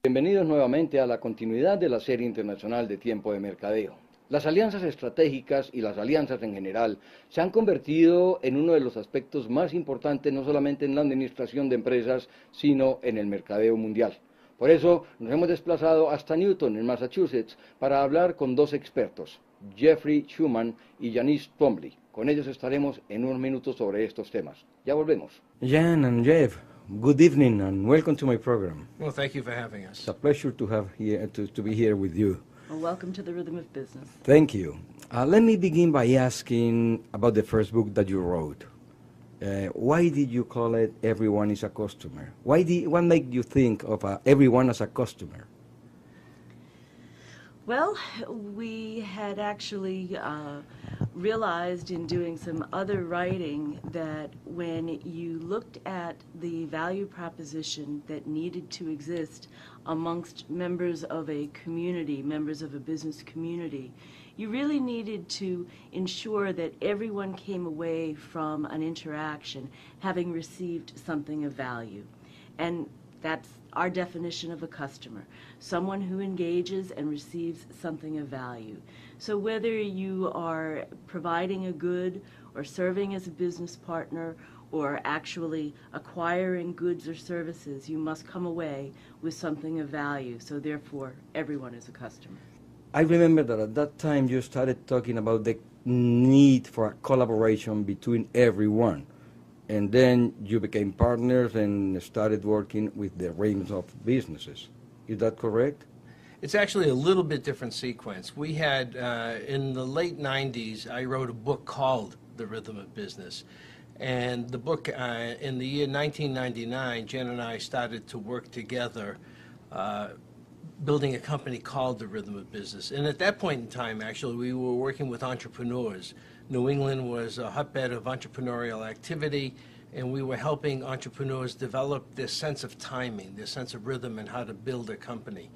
Bienvenidos nuevamente a la continuidad de la serie internacional de tiempo de mercadeo. Las alianzas estratégicas y las alianzas en general se han convertido en uno de los aspectos más importantes no solamente en la administración de empresas, sino en el mercadeo mundial. Por eso nos hemos desplazado hasta Newton, en Massachusetts, para hablar con dos expertos, Jeffrey Schuman y Janice Twombly. Con ellos estaremos en unos minutos sobre estos temas. Ya volvemos. Jan and Jeff, good evening and welcome to my program. Well, thank you for having us. It's a pleasure to have here to be here with you. Well, welcome to the Rhythm of Business. Thank you. Let me begin by asking about the first book that you wrote. Why did you call it Everyone is a Customer? What made you think of everyone as a customer? Well, we had actually realized in doing some other writing that when you looked at the value proposition that needed to exist amongst members of a community, members of a business community, you really needed to ensure that everyone came away from an interaction having received something of value. And that's our definition of a customer, someone who engages and receives something of value. So whether you are providing a good or serving as a business partner or actually acquiring goods or services, you must come away with something of value. So therefore, everyone is a customer. I remember that at that time you started talking about the need for a collaboration between everyone. And then you became partners and started working with the range of businesses. Is that correct? It's actually a little bit different sequence. We had, in the late 90s, I wrote a book called The Rhythm of Business. And the book, in the year 1999, Jen and I started to work together building a company called The Rhythm of Business. And at that point in time, actually, we were working with entrepreneurs. New England was a hotbed of entrepreneurial activity, and we were helping entrepreneurs develop this sense of timing, this sense of rhythm, and how to build a company.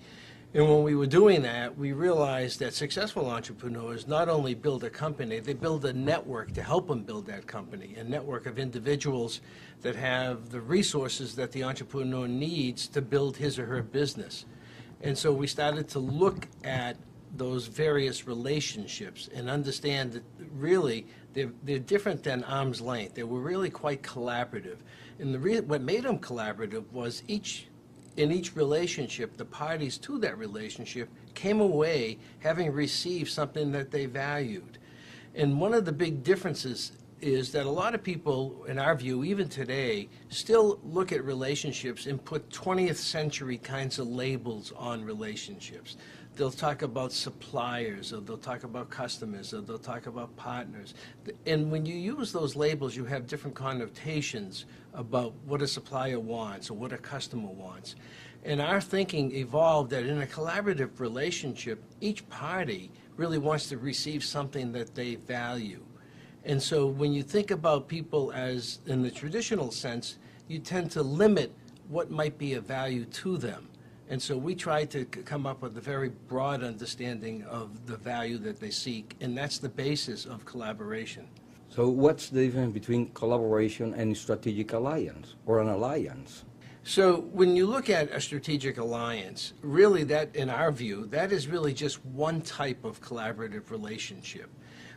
And when we were doing that, we realized that successful entrepreneurs not only build a company, they build a network to help them build that company, a network of individuals that have the resources that the entrepreneur needs to build his or her business. And so we started to look at those various relationships and understand that really they're different than arm's length. They were really quite collaborative. And what made them collaborative was in each relationship, the parties to that relationship came away having received something that they valued. And one of the big differences is that a lot of people, in our view, even today, still look at relationships and put 20th century kinds of labels on relationships. They'll talk about suppliers, or they'll talk about customers, or they'll talk about partners. And when you use those labels, you have different connotations about what a supplier wants or what a customer wants. And our thinking evolved that in a collaborative relationship, each party really wants to receive something that they value. And so when you think about people as in the traditional sense, you tend to limit what might be of value to them. And so we try to come up with a very broad understanding of the value that they seek, and that's the basis of collaboration. So what's the difference between collaboration and strategic alliance, or an alliance? So when you look at a strategic alliance, really that, in our view, that is really just one type of collaborative relationship.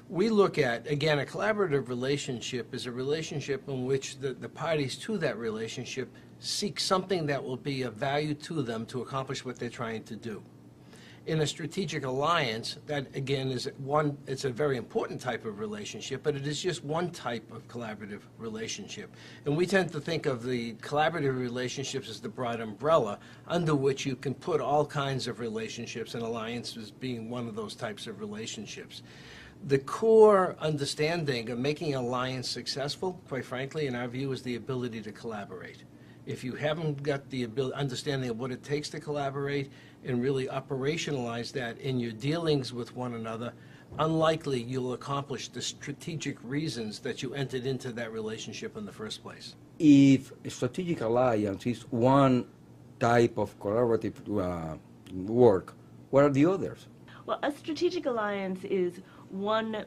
We look at, again, a collaborative relationship is a relationship in which the parties to that relationship seek something that will be of value to them to accomplish what they're trying to do. In a strategic alliance, that again is it's a very important type of relationship, but it is just one type of collaborative relationship. And we tend to think of the collaborative relationships as the broad umbrella under which you can put all kinds of relationships, and alliances being one of those types of relationships. The core understanding of making an alliance successful, quite frankly, in our view, is the ability to collaborate. If you haven't got the understanding of what it takes to collaborate and really operationalize that in your dealings with one another, unlikely you'll accomplish the strategic reasons that you entered into that relationship in the first place. If a strategic alliance is one type of collaborative work, what are the others? Well, a strategic alliance is one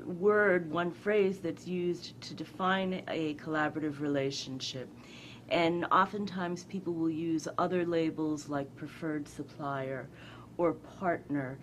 word, one phrase that's used to define a collaborative relationship. And oftentimes people will use other labels like preferred supplier or partner.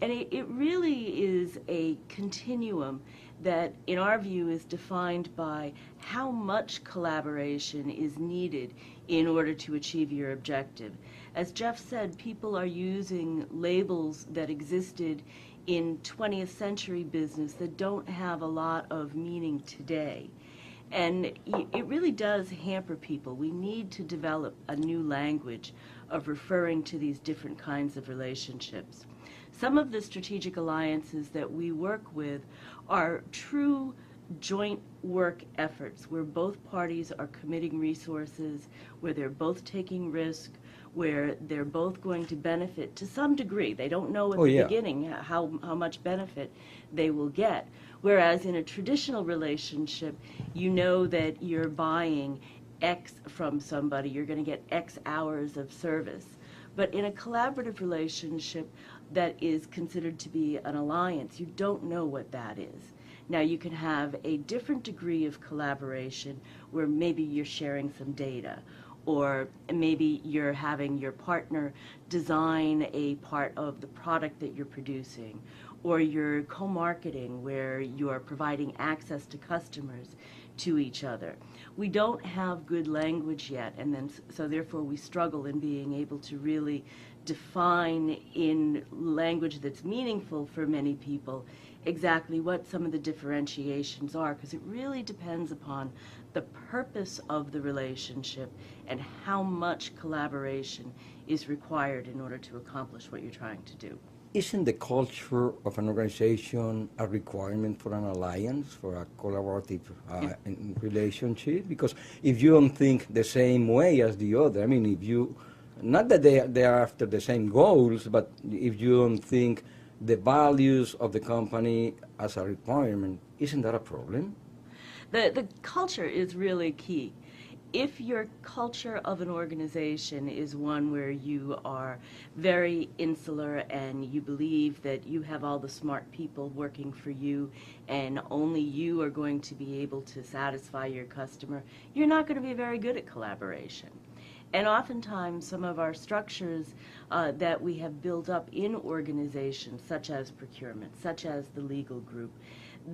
And it really is a continuum that, in our view, is defined by how much collaboration is needed in order to achieve your objective. As Jeff said, people are using labels that existed in 20th century business that don't have a lot of meaning today. And it really does hamper people. We need to develop a new language of referring to these different kinds of relationships. Some of the strategic alliances that we work with are true joint work efforts where both parties are committing resources, where they're both taking risk, where they're both going to benefit to some degree. They don't know at the beginning how much benefit they will get. Whereas in a traditional relationship, you know that you're buying X from somebody, you're going to get X hours of service. But in a collaborative relationship that is considered to be an alliance, you don't know what that is. Now, you can have a different degree of collaboration where maybe you're sharing some data, or maybe you're having your partner design a part of the product that you're producing, or you're co-marketing where you are providing access to customers to each other. We don't have good language yet, and then so therefore we struggle in being able to really define in language that's meaningful for many people exactly what some of the differentiations are, because it really depends upon the purpose of the relationship and how much collaboration is required in order to accomplish what you're trying to do. Isn't the culture of an organization a requirement for an alliance, for a collaborative relationship? Because if you don't think the same way as the other, I mean, if you, not that they are after the same goals, but if you don't think the values of the company as a requirement, isn't that a problem? The culture is really key. If your culture of an organization is one where you are very insular and you believe that you have all the smart people working for you and only you are going to be able to satisfy your customer, you're not going to be very good at collaboration. And oftentimes some of our structures that we have built up in organizations, such as procurement, such as the legal group,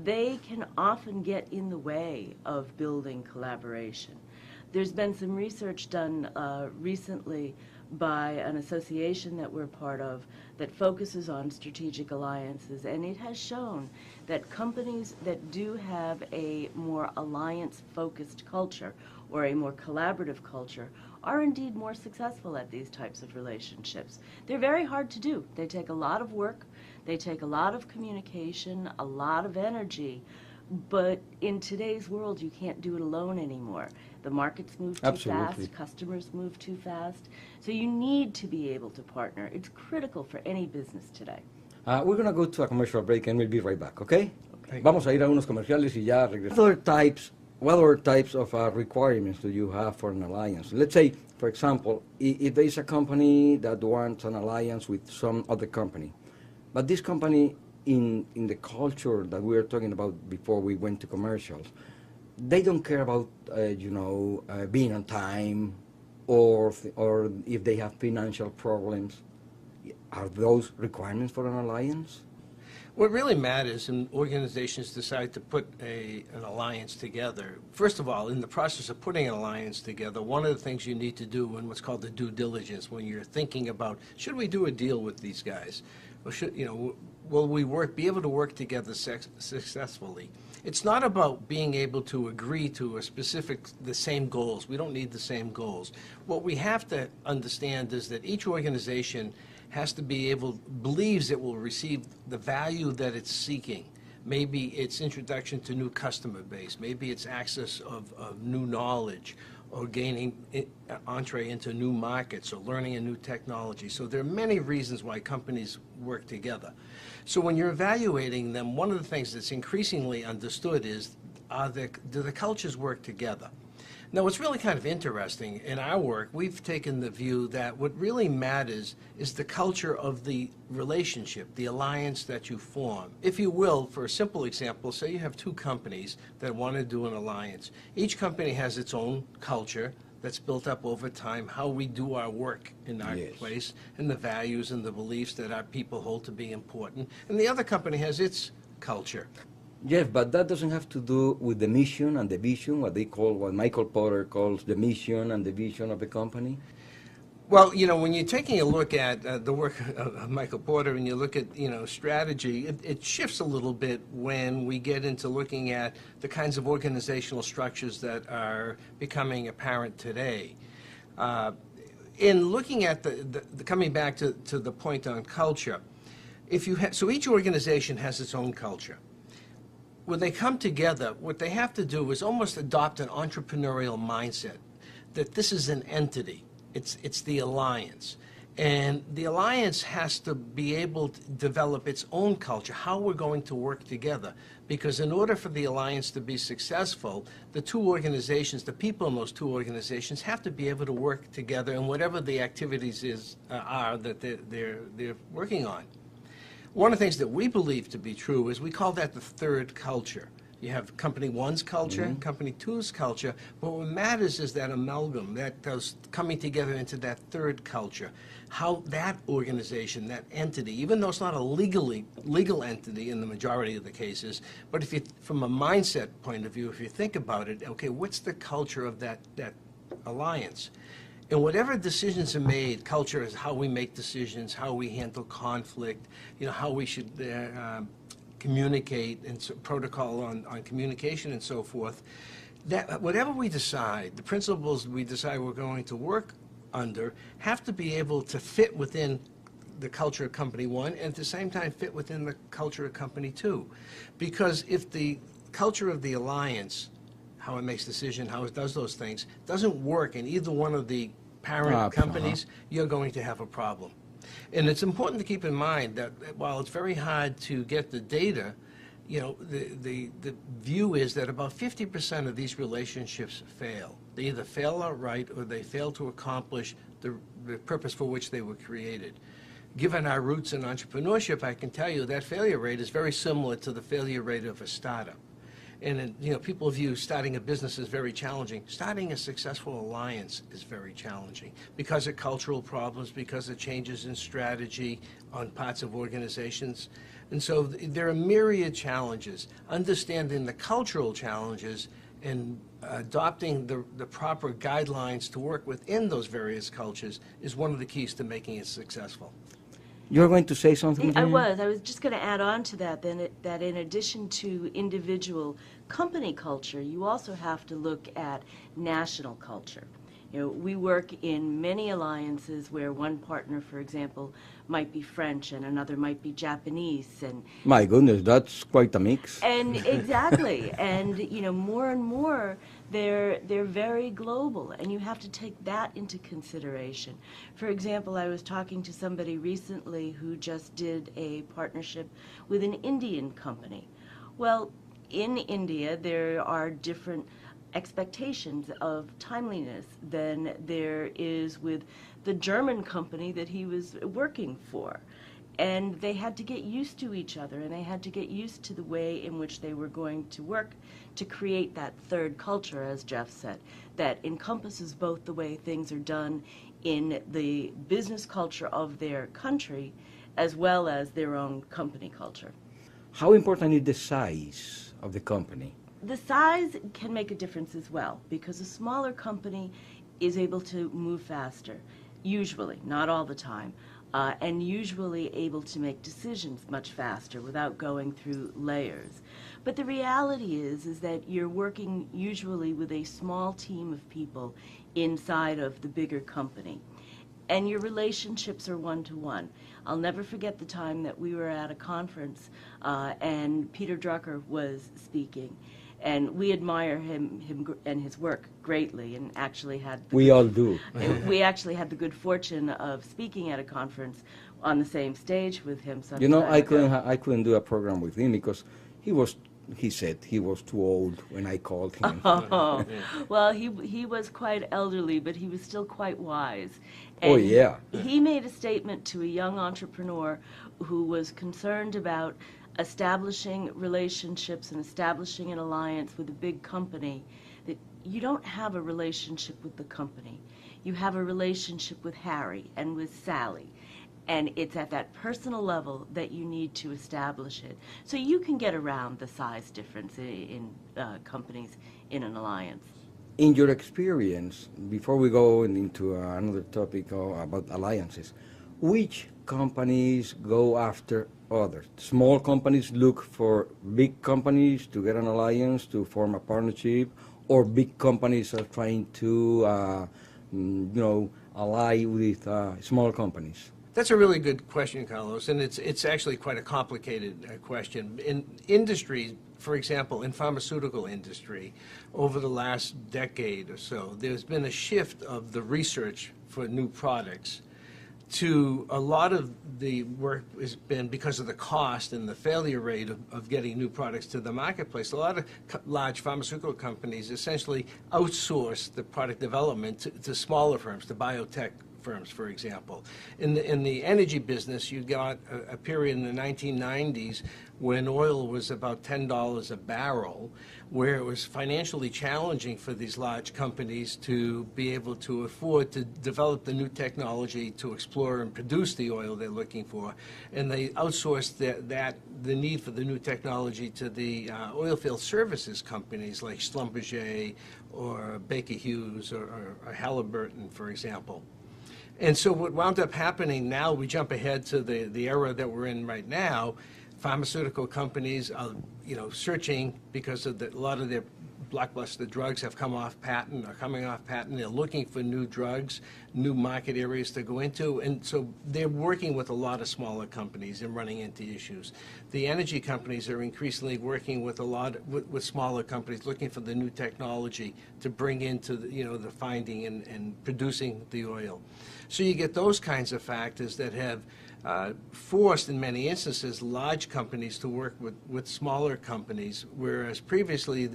they can often get in the way of building collaboration. There's been some research done recently by an association that we're part of that focuses on strategic alliances, and it has shown that companies that do have a more alliance-focused culture or a more collaborative culture are indeed more successful at these types of relationships. They're very hard to do. They take a lot of work, they take a lot of communication, a lot of energy, but in today's world you can't do it alone anymore. The markets move too fast, customers move too fast, so you need to be able to partner. It's critical for any business today. We're going to go to a commercial break and we'll be right back, okay? Okay. Vamos a ir a unos comerciales y ya regresamos. What other types of requirements do you have for an alliance? Let's say, for example, if there is a company that wants an alliance with some other company, but this company in the culture that we were talking about before we went to commercials, they don't care about, being on time or if they have financial problems. Are those requirements for an alliance? What really matters when organizations decide to put an alliance together, first of all, in the process of putting an alliance together, one of the things you need to do in what's called the due diligence, when you're thinking about, should we do a deal with these guys? Or will we be able to work together successfully? It's not about being able to agree to the same goals. We don't need the same goals. What we have to understand is that each organization has to believes it will receive the value that it's seeking. Maybe it's introduction to new customer base. Maybe it's access of new knowledge or gaining entree into new markets or learning a new technology. So there are many reasons why companies work together. So when you're evaluating them, one of the things that's increasingly understood is, do the cultures work together? Now, what's really kind of interesting in our work, we've taken the view that what really matters is the culture of the relationship, the alliance that you form. If you will, for a simple example, say you have two companies that want to do an alliance. Each company has its own culture, that's built up over time, how we do our work in our Yes. place, and the values and the beliefs that our people hold to be important. And the other company has its culture. Yes, but that doesn't have to do with the mission and the vision, what Michael Porter calls the mission and the vision of the company. Well, when you're taking a look at the work of Michael Porter and you look at, strategy, it shifts a little bit when we get into looking at the kinds of organizational structures that are becoming apparent today. In looking at coming back to the point on culture, so each organization has its own culture. When they come together, what they have to do is almost adopt an entrepreneurial mindset, that this is an entity. It's the alliance. And the alliance has to be able to develop its own culture, how we're going to work together. Because in order for the alliance to be successful, the two organizations, the people in those two organizations have to be able to work together in whatever the activities are that they're working on. One of the things that we believe to be true is we call that the third culture. You have company one's culture, company two's culture, but what matters is that amalgam, those coming together into that third culture. How that organization, that entity, even though it's not a legal entity in the majority of the cases, but from a mindset point of view, if you think about it, okay, what's the culture of that alliance? And whatever decisions are made, culture is how we make decisions, how we handle conflict, how we should communicate, and protocol on communication and so forth. That whatever we decide, the principles we decide we're going to work under have to be able to fit within the culture of company one and at the same time fit within the culture of company two. Because if the culture of the alliance, how it makes decisions, how it does those things, doesn't work in either one of the parent companies, you're going to have a problem. And it's important to keep in mind that while it's very hard to get the data, the view is that about 50% of these relationships fail. They either fail outright or they fail to accomplish the purpose for which they were created. Given our roots in entrepreneurship, I can tell you that failure rate is very similar to the failure rate of a startup. And people view starting a business as very challenging. Starting a successful alliance is very challenging because of cultural problems, because of changes in strategy on parts of organizations. And so there are myriad challenges. Understanding the cultural challenges and adopting the proper guidelines to work within those various cultures is one of the keys to making it successful. You're going to say something? I was just going to add on to that, that in addition to individual company culture, you also have to look at national culture. We work in many alliances where one partner, for example, might be French and another might be Japanese, and My goodness, that's quite a mix. and exactly, and more and more they're very global, and you have to take that into consideration. For example, I was talking to somebody recently who just did a partnership with an Indian company. Well, in India there are different expectations of timeliness than there is with the German company that he was working for. And they had to get used to each other, and they had to get used to the way in which they were going to work to create that third culture, as Jeff said, that encompasses both the way things are done in the business culture of their country as well as their own company culture. How important is the size of the company? The size can make a difference as well, because a smaller company is able to move faster, usually, not all the time, and usually able to make decisions much faster without going through layers. But the reality is that you're working usually with a small team of people inside of the bigger company, and your relationships are one-to-one. I'll never forget the time that we were at a conference and Peter Drucker was speaking. And we admire him and his work greatly, and actually had We all do. we actually had the good fortune of speaking at a conference on the same stage with him. I couldn't do a program with him because he said he was too old when I called him. Oh, well, he was quite elderly, but he was still quite wise. Oh, And yeah. He made a statement to a young entrepreneur who was concerned about establishing relationships and establishing an alliance with a big company, that you don't have a relationship with the company. You have a relationship with Harry and with Sally. And it's at that personal level that you need to establish it. So you can get around the size difference in companies in an alliance. In your experience, before we go into another topic about alliances, which companies go after others? Small companies look for big companies to get an alliance, to form a partnership, or big companies are trying to, ally with small companies? That's a really good question, Carlos, and it's actually quite a complicated question. In industries, for example, in pharmaceutical industry, over the last decade or so, there's been a shift of the research for new products to a lot of the work has been because of the cost and the failure rate of getting new products to the marketplace. A lot of large pharmaceutical companies essentially outsource the product development to smaller firms, to biotech firms, for example. In the energy business, you got a period in the 1990s when oil was about $10 a barrel, where it was financially challenging for these large companies to be able to afford to develop the new technology to explore and produce the oil they're looking for. And they outsourced the need for the new technology to the oil field services companies like Schlumberger or Baker Hughes or Halliburton, for example. And so what wound up happening now, we jump ahead to the era that we're in right now. Pharmaceutical companies are, searching because of a lot of their blockbuster drugs have come off patent, are coming off patent. They're looking for new drugs, new market areas to go into, and so they're working with a lot of smaller companies and running into issues. The energy companies are increasingly working with with smaller companies, looking for the new technology to bring into the finding and producing the oil. So you get those kinds of factors that have forced, in many instances, large companies to work with smaller companies, whereas previously,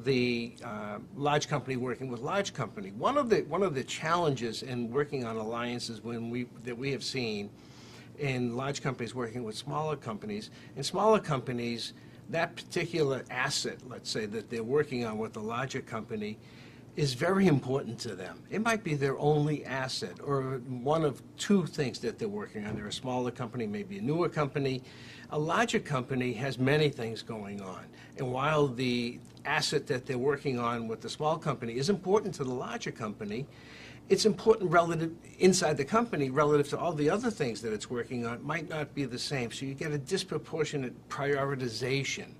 the large company working with large company. One of the challenges in working on alliances that we have seen in large companies working with smaller companies, in smaller companies, that particular asset, let's say, that they're working on with the larger company, is very important to them. It might be their only asset or one of two things that they're working on. They're a smaller company, maybe a newer company. A larger company has many things going on. And while the asset that they're working on with the small company is important to the larger company, it's important relative inside the company relative to all the other things that it's working on might not be the same. So you get a disproportionate prioritization.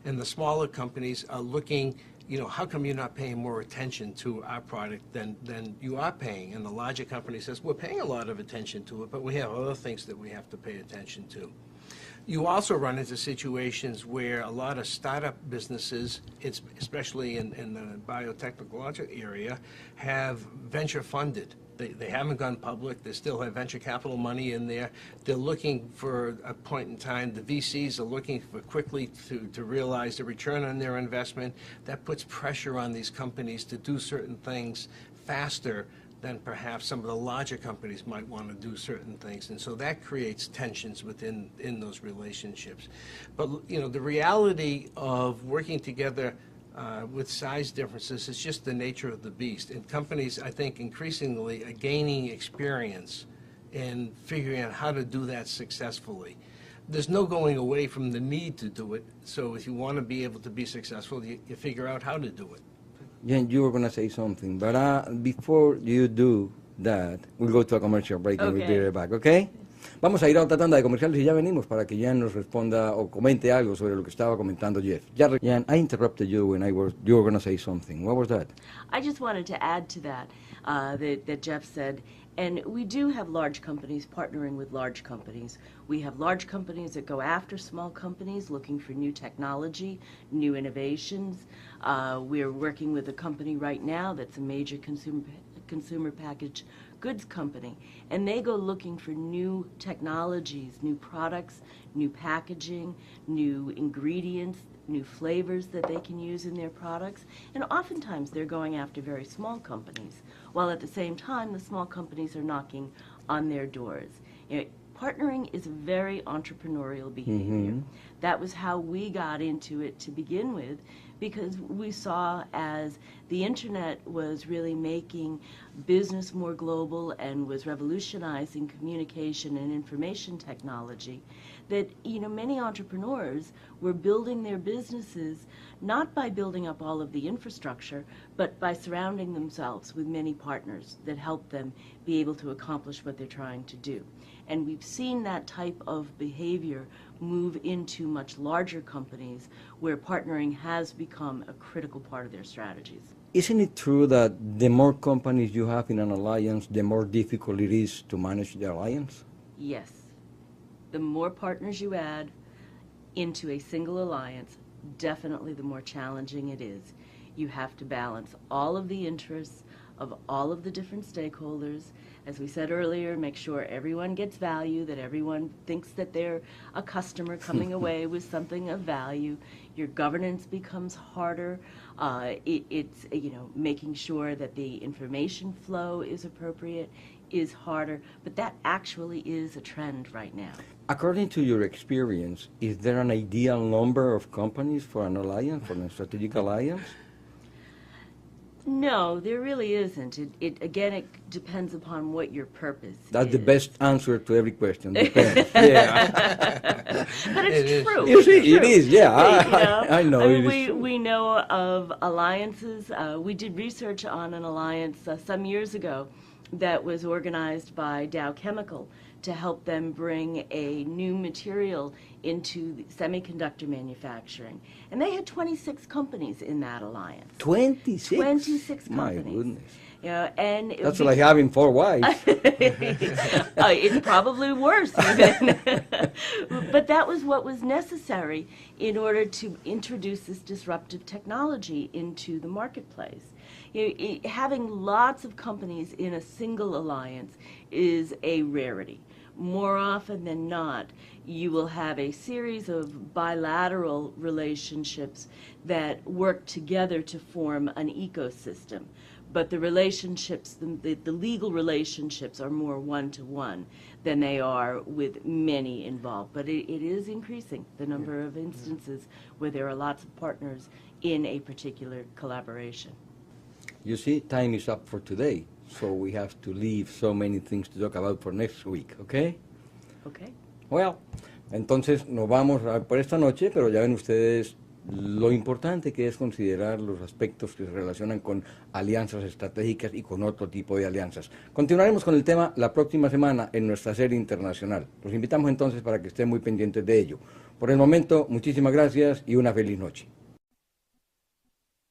And the smaller companies are looking, how come you're not paying more attention to our product than you are paying? And the larger company says, we're paying a lot of attention to it, but we have other things that we have to pay attention to. You also run into situations where a lot of startup businesses, especially in the biotechnological area, have venture funded. They haven't gone public. They still have venture capital money in there. They're looking for a point in time. The VCs are looking for quickly to realize the return on their investment. That puts pressure on these companies to do certain things faster than perhaps some of the larger companies might want to do certain things. And so that creates tensions within those relationships. But, the reality of working together with size differences is just the nature of the beast. And companies, I think, increasingly are gaining experience in figuring out how to do that successfully. There's no going away from the need to do it. So if you want to be able to be successful, you figure out how to do it. Jen, you were going to say something, but before you do that, we'll go to a commercial break and we'll be right back, okay? Vamos a ir a otra tanda de comerciales y ya venimos para que Jan nos responda o comente algo sobre lo que estaba comentando Jeff. Jan, I interrupted you when you were going to say something. What was that? I just wanted to add to that, that Jeff said, and we do have large companies partnering with large companies. We have large companies that go after small companies looking for new technology, new innovations. We're working with a company right now that's a major consumer packaged goods company, and they go looking for new technologies, new products, new packaging, new ingredients, new flavors that they can use in their products, and oftentimes they're going after very small companies, while at the same time the small companies are knocking on their doors. Partnering is a very entrepreneurial behavior. Mm-hmm. That was how we got into it to begin with, because we saw as the internet was really making business more global and was revolutionizing communication and information technology, that many entrepreneurs were building their businesses not by building up all of the infrastructure, but by surrounding themselves with many partners that help them be able to accomplish what they're trying to do. And we've seen that type of behavior move into much larger companies where partnering has become a critical part of their strategies. Isn't it true that the more companies you have in an alliance, the more difficult it is to manage the alliance? Yes. The more partners you add into a single alliance, definitely the more challenging it is. You have to balance all of the interests of all of the different stakeholders. As we said earlier, make sure everyone gets value, that everyone thinks that they're a customer coming away with something of value. Your governance becomes harder. It's making sure that the information flow is appropriate is harder, but that actually is a trend right now. According to your experience, is there an ideal number of companies for an alliance, for a strategic alliance? No, there really isn't. It depends upon what your purpose That's is. the best answer to every question. Depends. Yeah. But it's true. You see, it True. is, yeah. I know. I mean, it is true. we know of alliances. We did research on an alliance some years ago that was organized by Dow Chemical to help them bring a new material into semiconductor manufacturing. And they had 26 companies in that alliance. 26? 26 companies. My goodness. And That's like having 4 wives. It's probably worse even. But that was what was necessary in order to introduce this disruptive technology into the marketplace. Having lots of companies in a single alliance is a rarity. More often than not, you will have a series of bilateral relationships that work together to form an ecosystem. But the relationships, the legal relationships are more one-to-one than they are with many involved. But it is increasing, the number of instances where there are lots of partners in a particular collaboration. You see, time is up for today, so we have to leave so many things to talk about for next week, okay? Okay. Well, entonces nos vamos por esta noche, pero ya ven ustedes lo importante que es considerar los aspectos que se relacionan con alianzas estratégicas y con otro tipo de alianzas. Continuaremos con el tema la próxima semana en nuestra serie internacional. Los invitamos entonces para que estén muy pendientes de ello. Por el momento, muchísimas gracias y una feliz noche.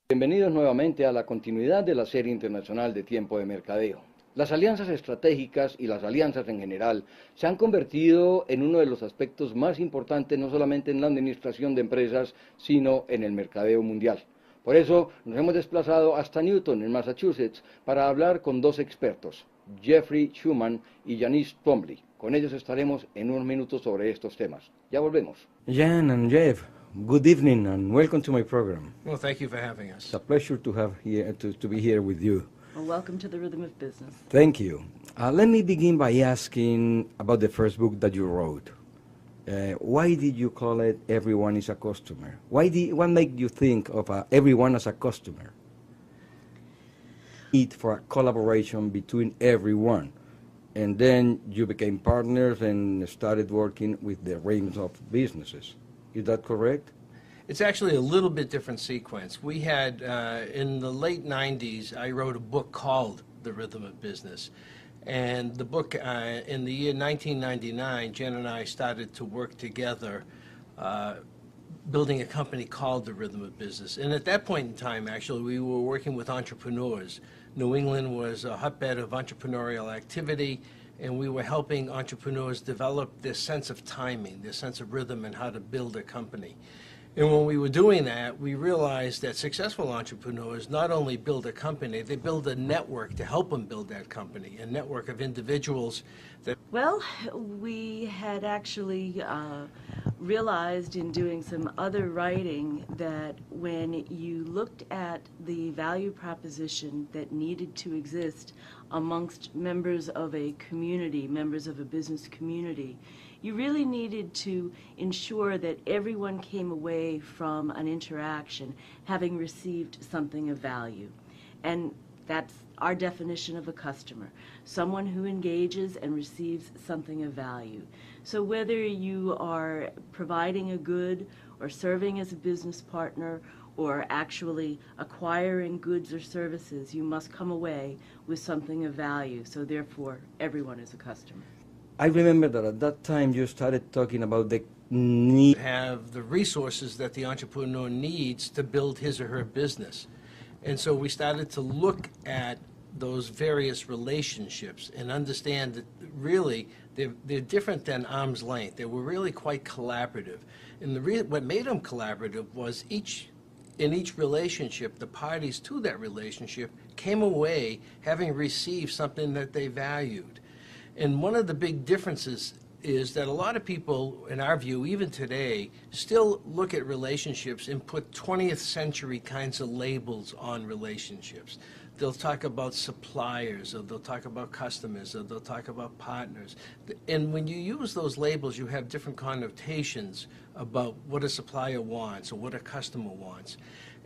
Bienvenidos nuevamente a la continuidad de la serie internacional de Tiempo de Mercadeo. Las alianzas estratégicas y las alianzas en general se han convertido en uno de los aspectos más importantes no solamente en la administración de empresas, sino en el mercadeo mundial. Por eso nos hemos desplazado hasta Newton, en Massachusetts, para hablar con 2 expertos, Jeffrey Schuman y Janice Twombly. Con ellos estaremos en unos minutos sobre estos temas. Ya volvemos. Jan and Jeff, good evening and welcome to my program. Well, thank you for having us. It's a pleasure to have here to be here with you. Well, welcome to the Rhythm of Business. Thank you. Let me begin by asking about the first book that you wrote. Why did you call it Everyone is a Customer? What made you think of everyone as a customer? Need for a collaboration between everyone. And then you became partners and started working with the range of businesses. Is that correct? It's actually a little bit different sequence. We had, in the late 90s, I wrote a book called The Rhythm of Business. And the book, in the year 1999, Jen and I started to work together building a company called The Rhythm of Business. And at that point in time, actually, we were working with entrepreneurs. New England was a hotbed of entrepreneurial activity, and we were helping entrepreneurs develop this sense of timing, this sense of rhythm, and how to build a company. And when we were doing that, we realized that successful entrepreneurs not only build a company, they build a network to help them build that company, a network of individuals that... Well, we had actually realized in doing some other writing that when you looked at the value proposition that needed to exist amongst members of a community, members of a business community, you really needed to ensure that everyone came away from an interaction having received something of value. And that's our definition of a customer, someone who engages and receives something of value. So whether you are providing a good or serving as a business partner or actually acquiring goods or services, you must come away with something of value. So therefore, everyone is a customer. I remember that at that time you started talking about the need. Have the resources that the entrepreneur needs to build his or her business. And so we started to look at those various relationships and understand that really they're different than arm's length. They were really quite collaborative. And what made them collaborative was in each relationship, the parties to that relationship came away having received something that they valued. And one of the big differences is that a lot of people, in our view, even today, still look at relationships and put 20th century kinds of labels on relationships. They'll talk about suppliers, or they'll talk about customers, or they'll talk about partners. And when you use those labels, you have different connotations about what a supplier wants or what a customer wants.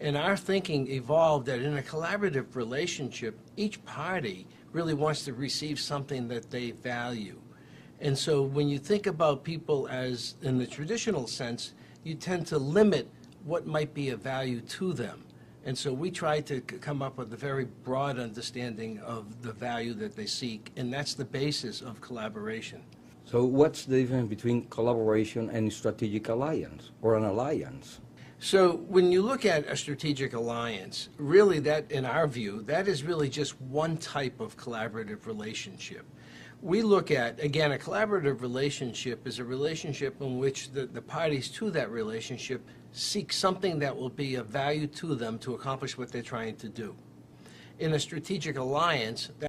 And our thinking evolved that in a collaborative relationship, each party really wants to receive something that they value. And so when you think about people as in the traditional sense, you tend to limit what might be of value to them. And so we try to come up with a very broad understanding of the value that they seek, and that's the basis of collaboration. So what's the difference between collaboration and strategic alliance or an alliance? So when you look at a strategic alliance, really that, in our view, that is really just one type of collaborative relationship. We look at, again, a collaborative relationship is a relationship in which the parties to that relationship seek something that will be of value to them to accomplish what they're trying to do. In a strategic alliance,